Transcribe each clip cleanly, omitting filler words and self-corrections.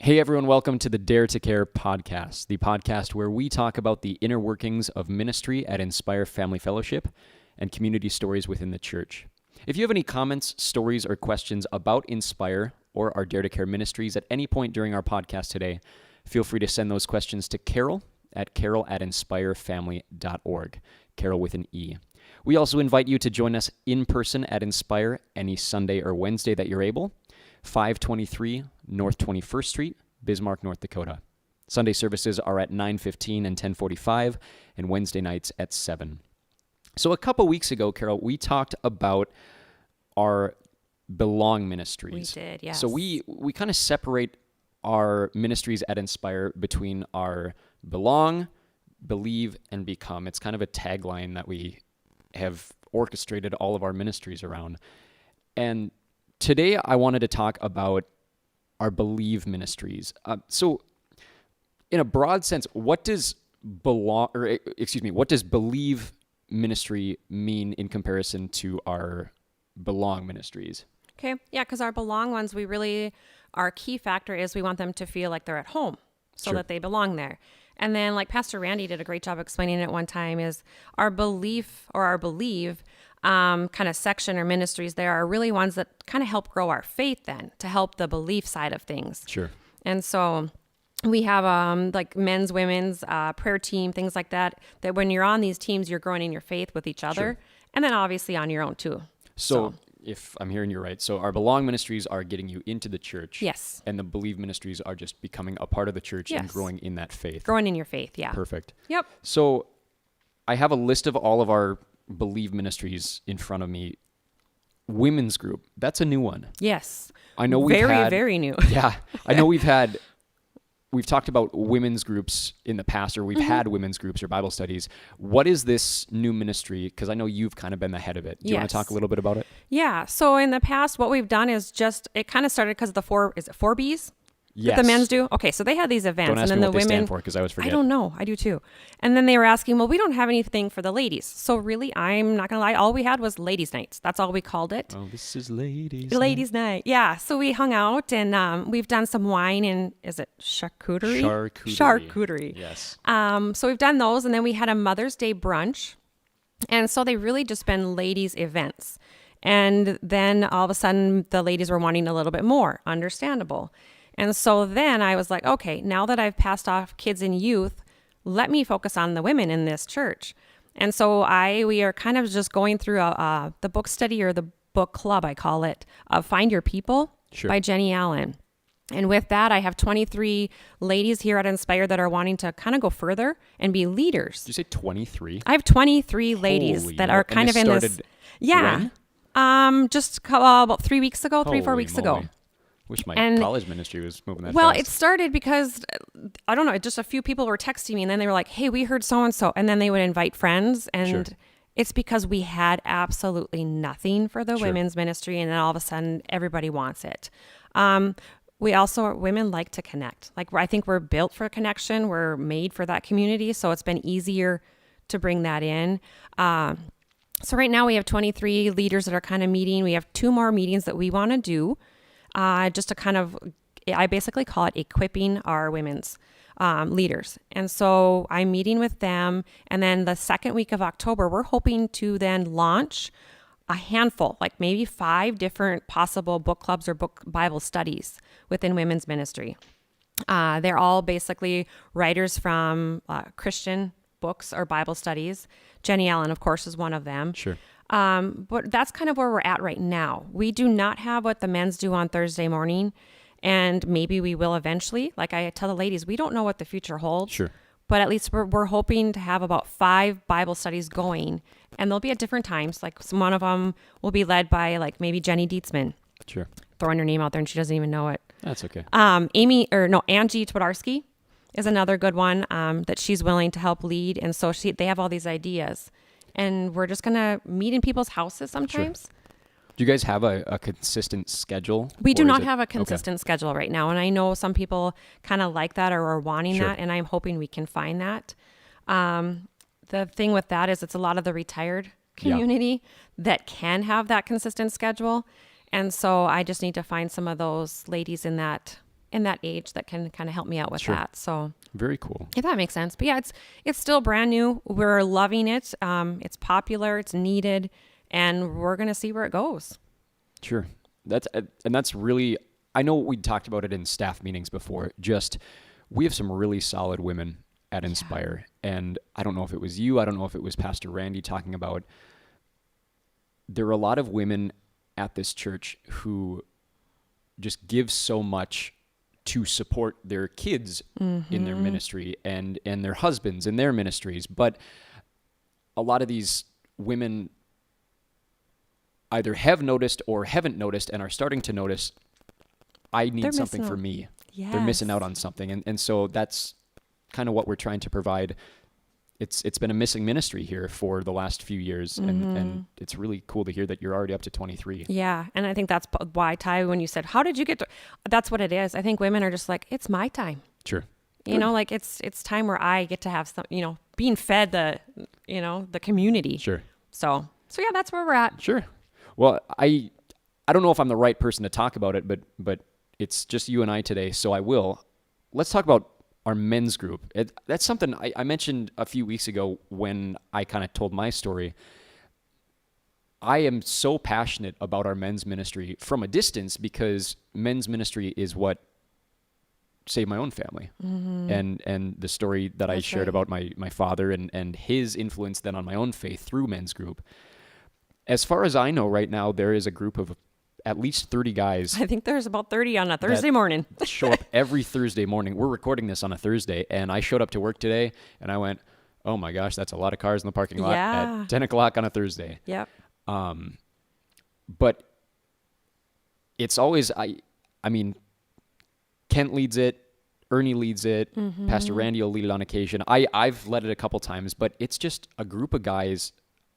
Hey everyone, welcome to the Dare to Care podcast, the podcast where we talk about the inner workings of ministry at Inspire Family Fellowship and community stories within the church. If you have any comments, stories, or questions about Inspire or our Dare to Care ministries at any point during our podcast today, feel free to send those questions to Carol at inspirefamily.org, Carol with an E. We also invite you to join us in person at Inspire any Sunday or Wednesday that you're able, 523 North 21st Street, Bismarck, North Dakota. Sunday services are at 9:15 and 10:45, and Wednesday nights at 7. So a couple weeks ago, Carol, we talked about our Belong ministries. We did, yes. So we kind of separate our ministries at Inspire between our Belong, Believe, and Become. It's kind of a tagline that we have orchestrated all of our ministries around. And today I wanted to talk about our Believe ministries. So in a broad sense, what does Believe ministry mean in comparison to our Belong ministries? Okay, yeah, because our Belong ones, our key factor is we want them to feel like they're at home so that they belong there. And then like Pastor Randy did a great job explaining it one time, is our Believe kind of section or ministries there are really ones that kind of help grow our faith then, to help the belief side of things. Sure. And so we have like men's, women's, prayer team, things like that when you're on these teams, you're growing in your faith with each other. Sure. And then obviously on your own too. So if I'm hearing you right, so our Belong ministries are getting you into the church. Yes. And the Believe ministries are just becoming a part of the church and growing in that faith. Growing in your faith, yeah. Perfect. Yep. So I have a list of all of our Believe ministries in front of me. Women's group, that's a new one. Yes. I know very new. Yeah. I know we've talked about women's groups in the past, or we've had women's groups or Bible studies. What is this new ministry? Because I know you've kind of been the head of it. Do you want to talk a little bit about it? Yeah. So in the past, what we've done is it kind of started because of the 4 Bs? Yes. That the men's do? Okay, so they had these events. Don't ask and me then what they stand for, because I always forget. I don't know. I do too. And then they were asking, well, we don't have anything for the ladies. So really, I'm not going to lie, all we had was ladies' nights. That's all we called it. Oh, this is ladies' night. Yeah. So we hung out and we've done some wine and, is it charcuterie? Charcuterie. Yes. So we've done those, and then we had a Mother's Day brunch. And so they really just been ladies' events. And then all of a sudden, the ladies were wanting a little bit more. Understandable. And so then I was like, okay, now that I've passed off kids and youth, let me focus on the women in this church. And so we are kind of just going through the book study, or the book club, I call it, of Find Your People by Jenny Allen. And with that, I have 23 ladies here at Inspire that are wanting to kind of go further and be leaders. Did you say 23? I have 23 ladies that are kind of in this. Yeah. When? Just about 3 weeks ago, 4 weeks moly. ago. Wish my college ministry was moving that Well, fast. it started because, I don't know, just a few people were texting me, and then they were like, hey, we heard so-and-so. And then they would invite friends. And it's because we had absolutely nothing for the women's ministry. And then all of a sudden, everybody wants it. Women like to connect. Like, I think we're built for connection. We're made for that community. So it's been easier to bring that in. So right now we have 23 leaders that are kind of meeting. We have 2 more meetings that we want to do. Just to kind of, I basically call it equipping our women's leaders. And so I'm meeting with them. And then the second week of October, we're hoping to then launch a handful, like maybe 5 different possible book clubs or book Bible studies within women's ministry. They're all basically writers from Christian books or Bible studies. Jenny Allen, of course, is one of them. Sure. But that's kind of where we're at right now. We do not have what the men's do on Thursday morning, and maybe we will eventually. Like I tell the ladies, we don't know what the future holds. Sure. But at least we're hoping to have about 5 Bible studies going, and they'll be at different times. Like one of them will be led by like maybe Jenny Dietzman. Sure. Throwing her name out there, and she doesn't even know it. That's okay. Angie Twadarski is another good one that she's willing to help lead, and so they have all these ideas. And we're just going to meet in people's houses sometimes. Sure. Do you guys have a consistent schedle? We do not have a consistent schedule right now. And I know some people kind of like that or are wanting that. And I'm hoping we can find that. The thing with that is it's a lot of the retired community that can have that consistent schedule. And so I just need to find some of those ladies in that in that age that can kind of help me out with Sure. that. So Very cool. if that makes sense. But yeah, it's still brand new. We're loving it. It's popular, it's needed, and we're going to see where it goes. Sure. That's really, I know we talked about it in staff meetings before, just we have some really solid women at Inspire. And I don't know if it was you, I don't know if it was Pastor Randy talking about, there are a lot of women at this church who just give so much to support their kids in their ministry and their husbands in their ministries. But a lot of these women either have noticed or haven't noticed and are starting to notice, I need something for me. Yes. They're missing out on something. And so that's kind of what we're trying to provide. It's been a missing ministry here for the last few years, and it's really cool to hear that you're already up to 23. Yeah, and I think that's why, Ty, when you said, how did you get to, that's what it is. I think women are just like, it's my time. Sure. You know, like it's time where I get to have some, being fed the community. Sure. So yeah, that's where we're at. Sure. Well, I don't know if I'm the right person to talk about it, but it's just you and I today, so I will. Let's talk about our men's group. That's something I mentioned a few weeks ago when I kind of told my story. I am so passionate about our men's ministry from a distance because men's ministry is what saved my own family. And the story that I shared about my father and his influence then on my own faith through men's group. As far as I know right now, there is a group of at least 30 guys. I think there's about 30 on a Thursday morning. Show up every Thursday morning. We're recording this on a Thursday, and I showed up to work today, and I went, oh my gosh, that's a lot of cars in the parking lot at 10 o'clock on a Thursday. Yep. But it's always, I mean, Kent leads it, Ernie leads it, Pastor Randy will lead it on occasion. I've led it a couple times, but it's just a group of guys.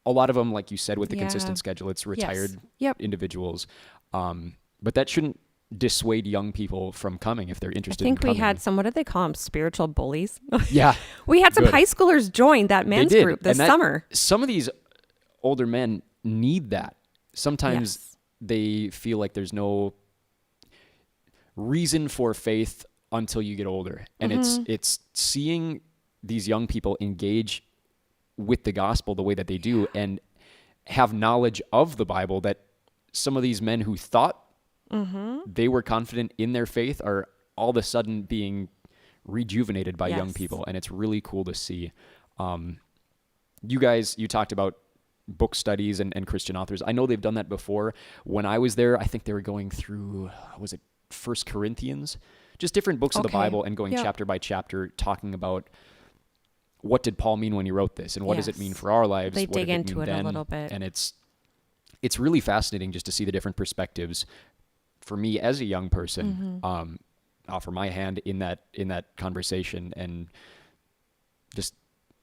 A lot of them, like you said, with the consistent schedule, it's retired individuals. But that shouldn't dissuade young people from coming if they're interested in coming. We had some, what did they call them? Spiritual bullies? Yeah. We had some high schoolers join that men's group this summer. Some of these older men need that. Sometimes they feel like there's no reason for faith until you get older. And it's seeing these young people engage with the gospel the way that they do and have knowledge of the Bible that some of these men who thought they were confident in their faith are all of a sudden being rejuvenated by young people. And it's really cool to see. You guys, you talked about book studies and Christian authors. I know they've done that before. When I was there, I think they were going through, was it 1 Corinthians? Just different books of the Bible and going chapter by chapter, talking about what did Paul mean when he wrote this, and what does it mean for our lives? They what dig did into mean it then? a little bit. And it's really fascinating just to see the different perspectives for me as a young person, offer my hand in that conversation and just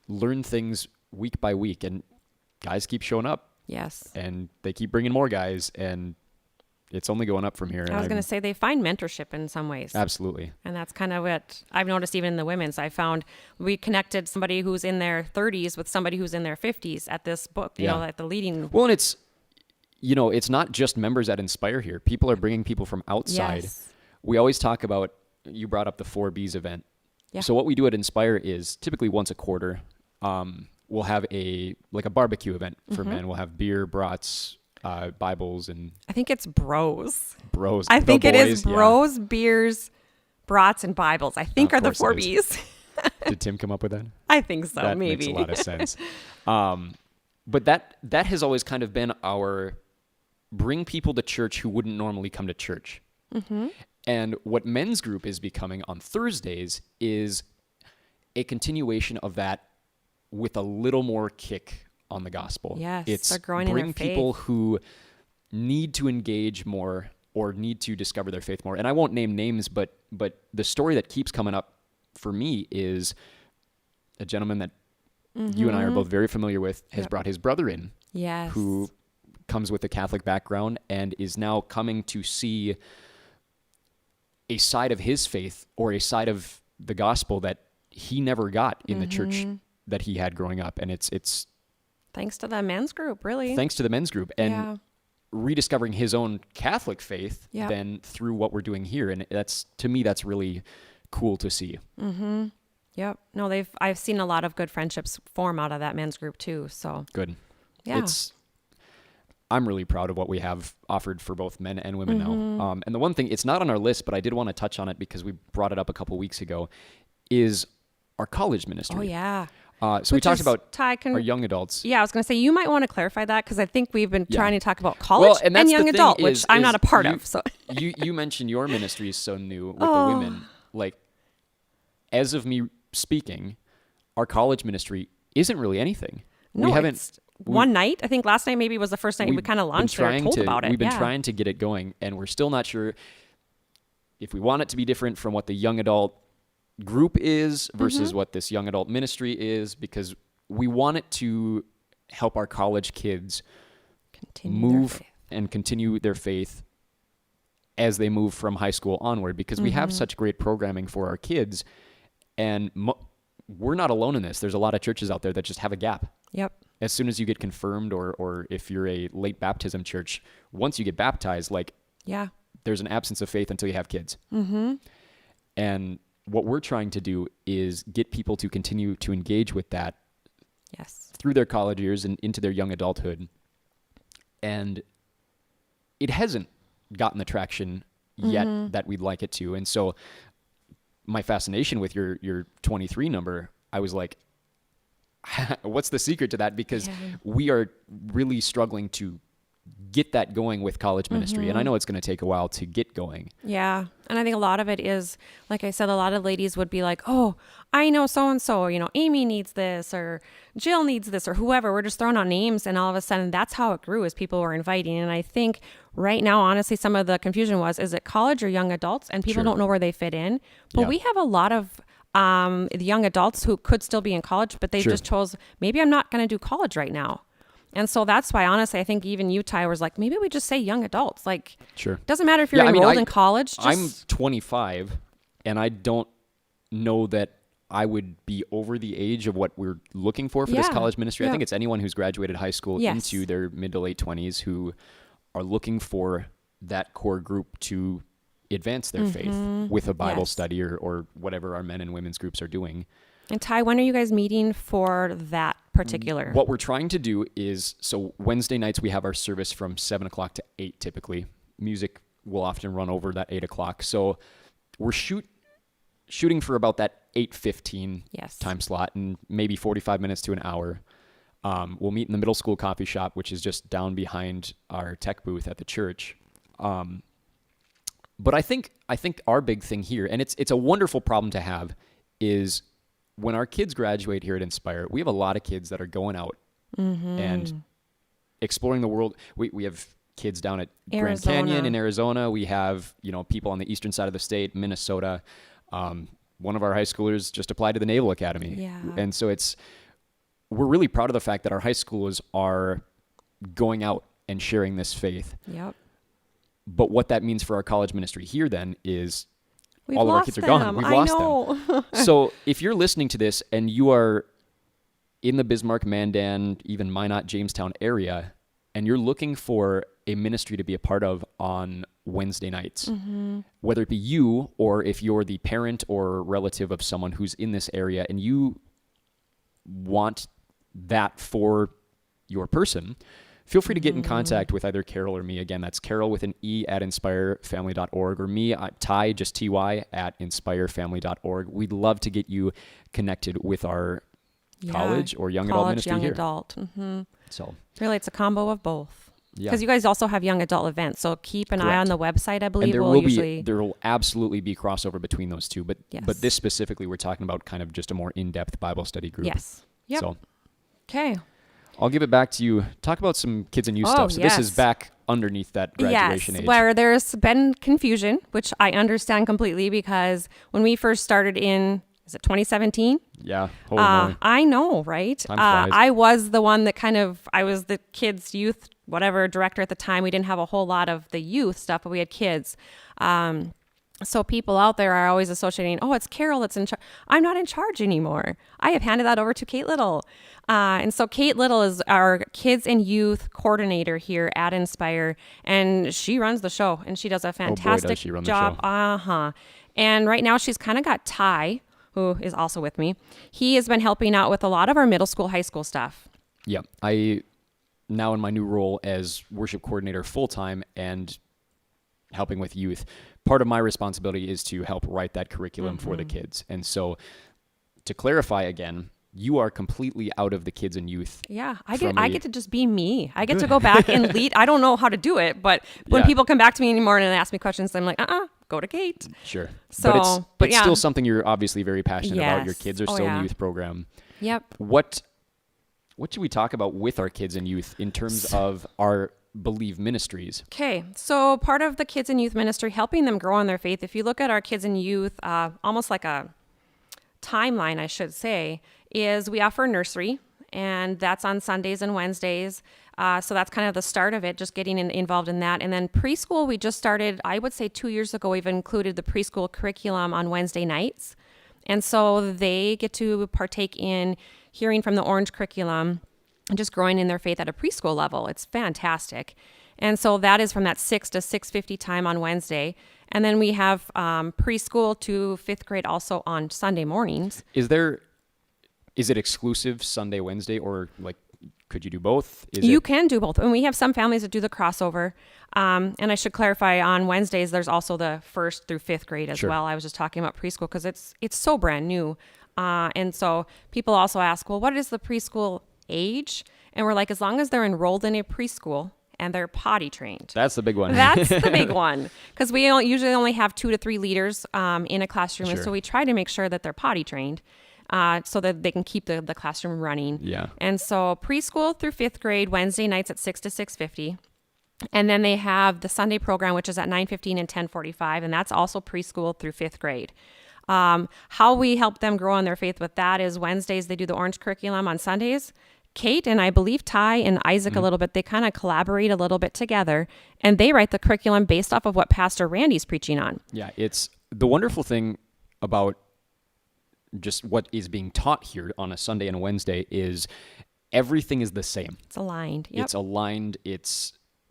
learn things week by week. And guys keep showing up. Yes. And they keep bringing more guys, and it's only going up from here. I was going to say they find mentorship in some ways. Absolutely. And that's kind of what I've noticed even in the women's. I found we connected somebody who's in their 30s with somebody who's in their 50s at this book, you know, at the leading. Well, and it's not just members that Inspire here. People are bringing people from outside. Yes. We always talk about, you brought up the 4Bs event. Yeah. So what we do at Inspire is typically once a quarter, we'll have a barbecue event for men. We'll have beer, brats, Bibles, and I think it's bros. I think it is bros, beers, brats, and Bibles. I think are the 4Bs. Did Tim come up with that? I think so. That maybe makes a lot of sense. But that has always kind of been our bring people to church who wouldn't normally come to church. And what men's group is becoming on Thursdays is a continuation of that with a little more kick on the gospel. Yes, it's they're growing in their faith. Bring people who need to engage more or need to discover their faith more. And I won't name names, but the story that keeps coming up for me is a gentleman that you and I are both very familiar with has brought his brother in. Yes. Who comes with a Catholic background and is now coming to see a side of his faith or a side of the gospel that he never got in the church that he had growing up. And it's thanks to the men's group, really. Thanks to the men's group. And rediscovering his own Catholic faith Yep. then through what we're doing here. And to me, that's really cool to see. Yep. No, I've seen a lot of good friendships form out of that men's group too. So Good. yeah. I'm really proud of what we have offered for both men and women now. And the one thing, it's not on our list, but I did want to touch on it because we brought it up a couple weeks ago, is our college ministry. Oh yeah. So we talked about Ty, our young adults. Yeah, I was going to say, you might want to clarify that because I think we've been Yeah. trying to talk about college and and that's young the thing adult, which I'm not a part you- of. So you mentioned your ministry is so new with the women. Like, as of me speaking, our college ministry isn't really anything. no, we haven't. it's one night. I think last night maybe was the first night we kind of launched it or told about it. We've been Yeah. trying to get it going, and we're still not sure if we want it to be different from what the young adult group is versus what this young adult ministry is, because we want it to help our college kids Continue their move faith. and continue their faith as they move from high school onward, because we have such great programming for our kids, and we're not alone in this. There's a lot of churches out there that just have a gap. Yep. As soon as you get confirmed, or if you're a late baptism church, once you get baptized, like, Yeah. there's an absence of faith until you have kids. And what we're trying to do is get people to continue to engage with that Yes. through their college years and into their young adulthood. And it hasn't gotten the traction yet that we'd like it to. And so my fascination with your 23 number, I was like, what's the secret to that? Because we are really struggling to get that going with college ministry. And I know it's going to take a while to get going. Yeah. And I think a lot of it is, like I said, a lot of ladies would be like, oh, I know so-and-so, Amy needs this or Jill needs this or whoever. We're just throwing out names. And all of a sudden that's how it grew, as people were inviting. And I think right now, honestly, some of the confusion was, is it college or young adults? And people Sure. don't know where they fit in. But Yeah. we have a lot of the young adults who could still be in college, but they Sure. just chose, maybe I'm not going to do college right now. And so that's why, honestly, I think even you, Ty, was like, maybe we just say young adults. Like, Sure. doesn't matter if you're enrolled in college. Just, I'm 25, and I don't know that I would be over the age of what we're looking for this Yeah. college ministry. I Yeah. think it's anyone who's graduated high school Yes. into their mid to late 20s who are looking for that core group to advance their faith with a Bible Yes. study or whatever our men and women's groups are doing. And Ty, when are you guys meeting for that particular? What we're trying to do is, so Wednesday nights we have our service from 7 o'clock to 8 typically. Music will often run over that 8 o'clock. So we're shooting for about that 8:15 Yes. time slot, and maybe 45 minutes to an hour. We'll meet in the middle school coffee shop, which is just down behind our tech booth at the church. But I think our big thing here, and it's a wonderful problem to have, is when our kids graduate here at Inspire, we have a lot of kids that are going out and exploring the world. We have kids down at Grand Canyon in Arizona. We have, people on the eastern side of the state, Minnesota. One of our high schoolers just applied to the Naval Academy. Yeah. And so we're really proud of the fact that our high schoolers are going out and sharing this faith. Yep. But what that means for our college ministry here then is We've all of our lost kids are them. gone. We've I lost know. them. So if you're listening to this and you are in the Bismarck, Mandan, even Minot, Jamestown area, and you're looking for a ministry to be a part of on Wednesday nights, whether it be you or if you're the parent or relative of someone who's in this area and you want that for your person, feel free to get in contact with either Carol or me. Again, that's Carol with an E at inspirefamily.org, or me, Ty, just TY, at inspirefamily.org. We'd love to get you connected with our college or young adult ministry young here. adult. So Really, it's a combo of both. yeah. Because you guys also have young adult events, so keep an eye on the website. I believe And usually there will absolutely be crossover between those two, but Yes. this specifically, we're talking about kind of just a more in-depth Bible study group. Yes. Yep. So Okay. I'll give it back to you. Talk about some kids and youth stuff. So this is yes. back underneath that graduation age. Where there's been confusion, which I understand completely, because when we first started is it 2017? Yeah. Holy moly. I know, right? Time flies. I was the one that I was the kids youth, whatever director at the time. We didn't have a whole lot of the youth stuff, but we had kids. So people out there are always associating, oh, it's Carol that's in charge. I'm not in charge anymore. I have handed that over to Kate Little. And so Kate Little is our kids and youth coordinator here at Inspire, and she runs the show, and she does a fantastic does she run the job. show. And right now she's kind of got Ty, who is also with me. He has been helping out with a lot of our middle school, high school stuff. Yeah. I now in my new role as worship coordinator full-time and helping with youth, part of my responsibility is to help write that curriculum for the kids. And so to clarify again, you are completely out of the kids and youth. Yeah, I get to just be me. I get to go back and lead. I don't know how to do it, but when Yeah. people come back to me anymore and ask me questions, I'm like, go to Kate. Sure. So, but it's still something you're obviously very passionate about. Your Yes. kids are Oh, still in yeah. the youth program. Yep. What should we talk about with our kids and youth in terms of our Believe Ministries? Okay, so part of the kids and youth ministry, helping them grow in their faith. If you look at our kids and youth, almost like a timeline, I should say, is we offer nursery, and that's on Sundays and Wednesdays. So that's kind of the start of it, just getting involved in that. And then preschool, we just started, I would say 2 years ago, we've included the preschool curriculum on Wednesday nights. And so they get to partake in hearing from the Orange curriculum and just growing in their faith at a preschool level. It's fantastic. And so that is from that 6 to 6:50 time on Wednesday. And then we have preschool to 5th grade also on Sunday mornings. Is it exclusive Sunday, Wednesday, or like could you do both? You can do both. And we have some families that do the crossover. And I should clarify, on Wednesdays, there's also the 1st through 5th grade as Sure. well. I was just talking about preschool because it's so brand new. And so people also ask, well, what is the preschool age? And we're like, as long as they're enrolled in a preschool and they're potty trained. That's the big one. That's the big one, because we usually only have 2 to 3 leaders in a classroom. And Sure. so we try to make sure that they're potty trained so that they can keep the classroom running. Yeah. And so preschool through 5th grade, Wednesday nights at 6 to 6:50. And then they have the Sunday program, which is at 9:15 and 10:45. And that's also preschool through 5th grade. How we help them grow in their faith with that is Wednesdays, they do the Orange curriculum. On Sundays, Kate and I believe Ty and Isaac a little bit, they kind of collaborate a little bit together, and they write the curriculum based off of what Pastor Randy's preaching on. Yeah, it's the wonderful thing about just what is being taught here on a Sunday and a Wednesday is everything is the same. It's aligned. Yep. It's aligned.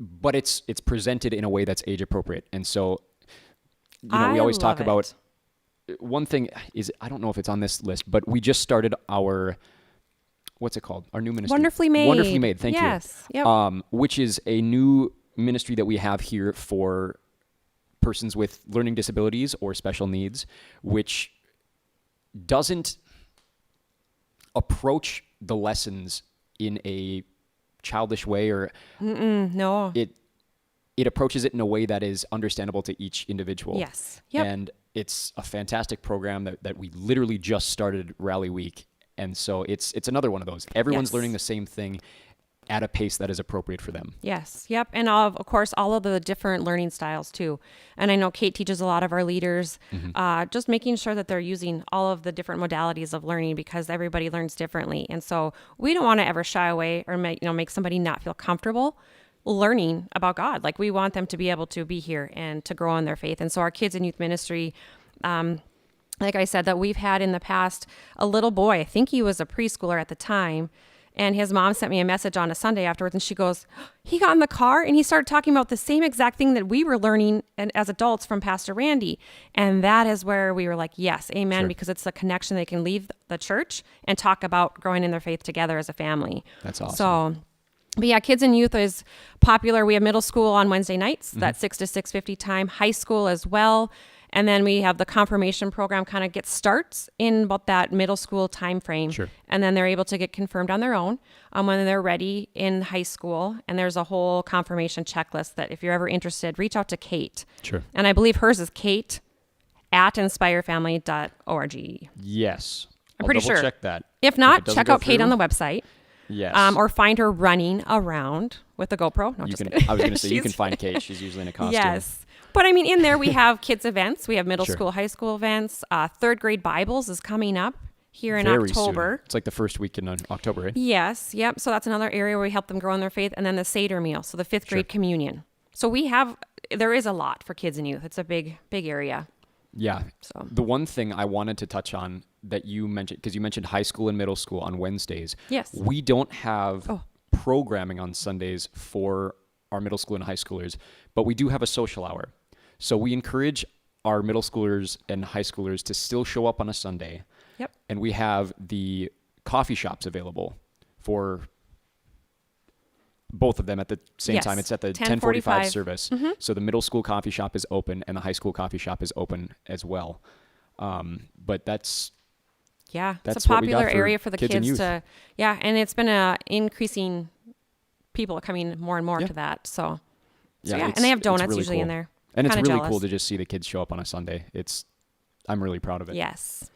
But it's presented in a way that's age appropriate. And so, we always talk about one thing is, I don't know if it's on this list, but we just started our, what's it called? Our new ministry. Wonderfully Made. Wonderfully Made. Thank you. Yes. Yep. Which is a new ministry that we have here for persons with learning disabilities or special needs, which doesn't approach the lessons in a childish way, or No. it approaches it in a way that is understandable to each individual. Yes. Yep. And it's a fantastic program that we literally just started Rally Week. And so it's another one of those. Everyone's Yes. learning the same thing at a pace that is appropriate for them. Yes. Yep. And of course, all of the different learning styles too. And I know Kate teaches a lot of our leaders, just making sure that they're using all of the different modalities of learning, because everybody learns differently. And so we don't want to ever shy away or make somebody not feel comfortable learning about God. Like, we want them to be able to be here and to grow in their faith. And so our kids and youth ministry, like I said, that we've had in the past, a little boy, I think he was a preschooler at the time, and his mom sent me a message on a Sunday afterwards, and she goes, he got in the car and he started talking about the same exact thing that we were learning as adults from Pastor Randy. And that is where we were like, yes, amen, Sure. because it's the connection. They can leave the church and talk about growing in their faith together as a family. That's awesome. So, but yeah, kids and youth is popular. We have middle school on Wednesday nights, that 6 to 6:50 time, high school as well. And then we have the confirmation program kind of starts in about that middle school time frame. Sure. And then they're able to get confirmed on their own when they're ready in high school. And there's a whole confirmation checklist that if you're ever interested, reach out to Kate. Sure. And I believe hers is kate@inspirefamily.org. Yes. I'm pretty sure. Check that. If it not, doesn't check go out Kate through, on the website. Yes. Or find her running around with a GoPro. No, you just can. kidding. I was going to say you can She's- find Kate. She's usually in a costume. Yes. But I mean, in there we have kids events. We have middle Sure. school, high school events. 3rd grade Bibles is coming up here in Very October. soon. It's like the first week in October, right? Yes. Yep. So that's another area where we help them grow in their faith. And then the Seder meal. So the 5th grade Sure. communion. So there is a lot for kids and youth. It's a big, big area. Yeah. So The one thing I wanted to touch on that you mentioned, because you mentioned high school and middle school on Wednesdays. yes. We don't have Oh. programming on Sundays for our middle school and high schoolers, but we do have a social hour. So we encourage our middle schoolers and high schoolers to still show up on a Sunday. Yep. And we have the coffee shops available for both of them at the same Yes. time. It's at the 10:45 10:45 service. So the middle school coffee shop is open and the high school coffee shop is open as well. But that's Yeah, That's it's a what we got popular for area for the kids and kids youth. to, yeah, and it's been increasing people coming more and more Yeah. to that. So yeah, yeah, it's- and they have it's donuts really usually cool. in there. And it's Kinda really jealous. cool to just see the kids show up on a Sunday. I'm really proud of it. Yes.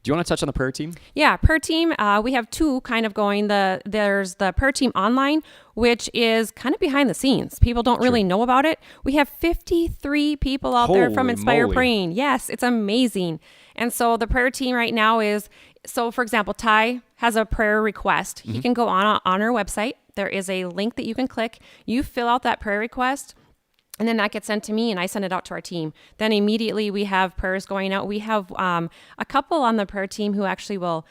Do you want to touch on the prayer team? Yeah, per team, we have two kind of going. There's the per team online, which is kind of behind the scenes. People don't really know about it. We have 53 people out there from Holy Inspire moly. Praying. Yes, it's amazing. And so the prayer team right now is, so for example, Ty has a prayer request. He can go on our website. There is a link that you can click. You fill out that prayer request. And then that gets sent to me and I send it out to our team. Then immediately we have prayers going out. We have a couple on the prayer team who actually will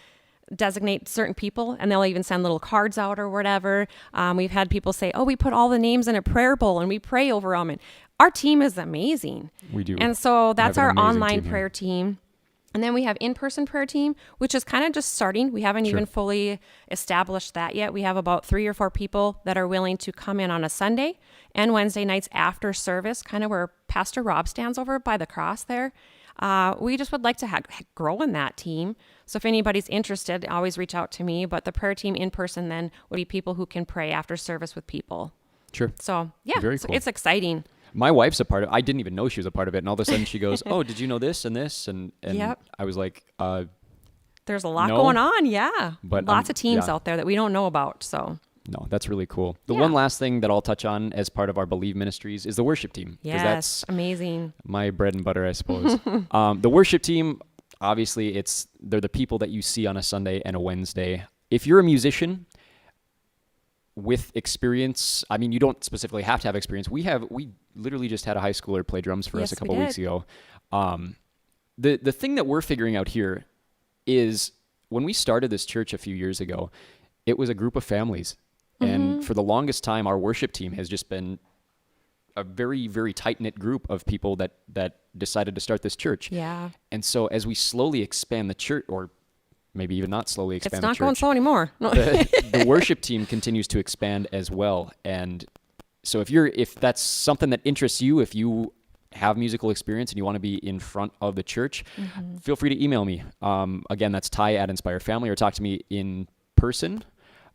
designate certain people and they'll even send little cards out or whatever. We've had people say, oh, we put all the names in a prayer bowl and we pray over them. And our team is amazing. We do. And so that's an our amazing online team here. prayer team. And then we have in-person prayer team, which is kind of just starting. We haven't even fully established that yet. We have about 3 or 4 people that are willing to come in on a Sunday and Wednesday nights after service, kind of where Pastor Rob stands over by the cross there. We just would like to grow in that team. So if anybody's interested, always reach out to me. But the prayer team in person then would be people who can pray after service with people. Sure. So yeah, Very so cool. it's exciting. My wife's a part of it. I didn't even know she was a part of it. And all of a sudden she goes, oh, did you know this and this? And Yep. I was like, There's a lot No, going on. Yeah. but, lots of teams yeah. out there that we don't know about. So no, that's really cool. The Yeah. one last thing that I'll touch on as part of our Believe Ministries is the worship team. 'Cause yes, that's amazing. my bread and butter, I suppose. The worship team, obviously, they're the people that you see on a Sunday and a Wednesday. If you're a musician with experience, I mean, you don't specifically have to have experience. We literally just had a high schooler play drums for us Yes, a couple we weeks did. ago. The thing that we're figuring out here is when we started this church a few years ago, it was a group of families. Mm-hmm. And for the longest time, our worship team has just been a very, very tight-knit group of people that decided to start this church. Yeah. And so as we slowly expand the church, or maybe even not slowly expand It's the not church, going slow anymore. No. the worship team continues to expand as well. And so if that's something that interests you, if you have musical experience and you want to be in front of the church, feel free to email me. Again, that's Ty@Inspire Family, or talk to me in person.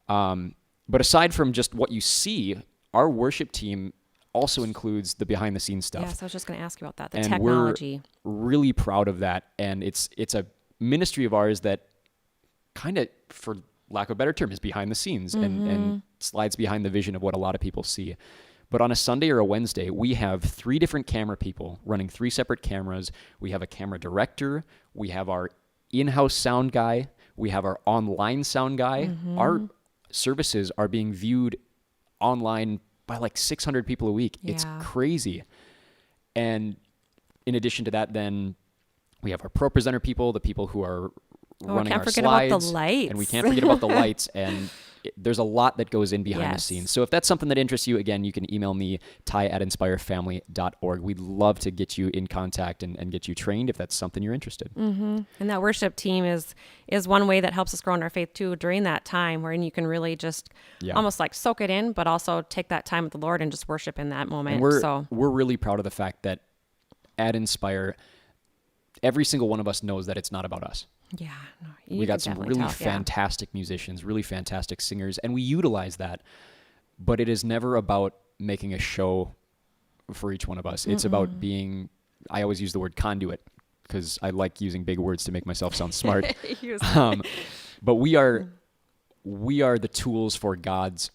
But aside from just what you see, our worship team also includes the behind the scenes stuff. Yes, I was just going to ask you about that. The And technology. we're really proud of that. And it's a ministry of ours that kind of, for lack of a better term, is behind the scenes and slides behind the vision of what a lot of people see. But on a Sunday or a Wednesday, we have 3 different camera people running 3 separate cameras. We have a camera director. We have our in-house sound guy. We have our online sound guy. Our services are being viewed online by like 600 people a week. It's Yeah. crazy. And in addition to that, then we have our pro presenter people, the people who are running can't our forget about slides. the lights. And we can't forget about the lights. And there's a lot that goes in behind the Yes. scenes. So if that's something that interests you, again, you can email me, ty@inspirefamily.org. We'd love to get you in contact and get you trained if that's something you're interested in. And that worship team is one way that helps us grow in our faith too during that time, wherein you can really just Yeah. almost like soak it in, but also take that time with the Lord and just worship in that moment. And we're really proud of the fact that at Inspire, every single one of us knows that it's not about us. yeah, no, We you got can some definitely really tell, yeah. fantastic musicians, really fantastic singers, and we utilize that. But it is never about making a show for each one of us. It's about being, I always use the word conduit because I like using big words to make myself sound smart. But we are the tools for God's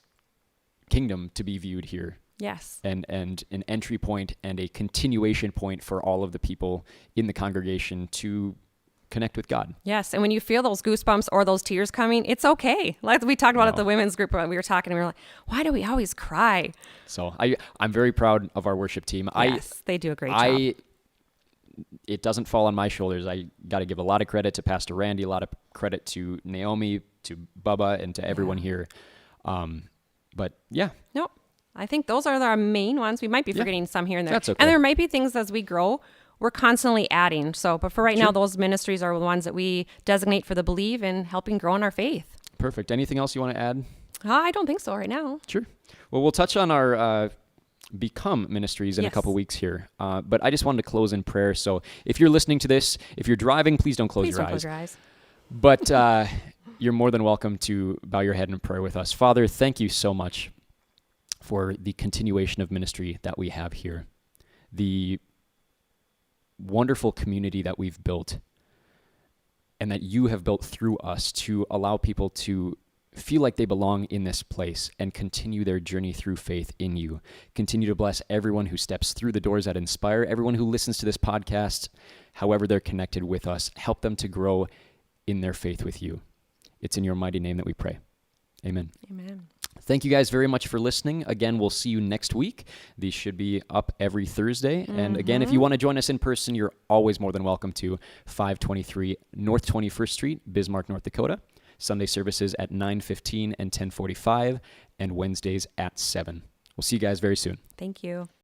kingdom to be viewed here. Yes. And an entry point and a continuation point for all of the people in the congregation to connect with God. Yes, and when you feel those goosebumps or those tears coming, it's okay. Like we talked about at the women's group, we were talking and we were like, why do we always cry? So I'm very proud of our worship team. Yes, they do a great job. it doesn't fall on my shoulders. I got to give a lot of credit to Pastor Randy, a lot of credit to Naomi, to Bubba, and to everyone here. But yeah. No, I think those are our main ones. We might be forgetting some here and there. That's okay. And there might be things as we grow, we're constantly adding. So, but for right now, those ministries are the ones that we designate for the believe and helping grow in our faith. Perfect. Anything else you want to add? I don't think so right now. Sure. Well, we'll touch on our Become Ministries in a couple weeks here. But I just wanted to close in prayer. So if you're listening to this, if you're driving, please don't close your eyes. But you're more than welcome to bow your head in prayer with us. Father, thank you so much for the continuation of ministry that we have here, the wonderful community that we've built and that you have built through us to allow people to feel like they belong in this place and continue their journey through faith in you. Continue to bless everyone who steps through the doors at Inspire, everyone who listens to this podcast, however they're connected with us. Help them to grow in their faith with you. It's in your mighty name that we pray. Amen. Amen. Thank you guys very much for listening. Again, we'll see you next week. These should be up every Thursday. And again, if you want to join us in person, you're always more than welcome to 523 North 21st Street, Bismarck, North Dakota. Sunday services at 9:15 and 10:45, and Wednesdays at 7. We'll see you guys very soon. Thank you.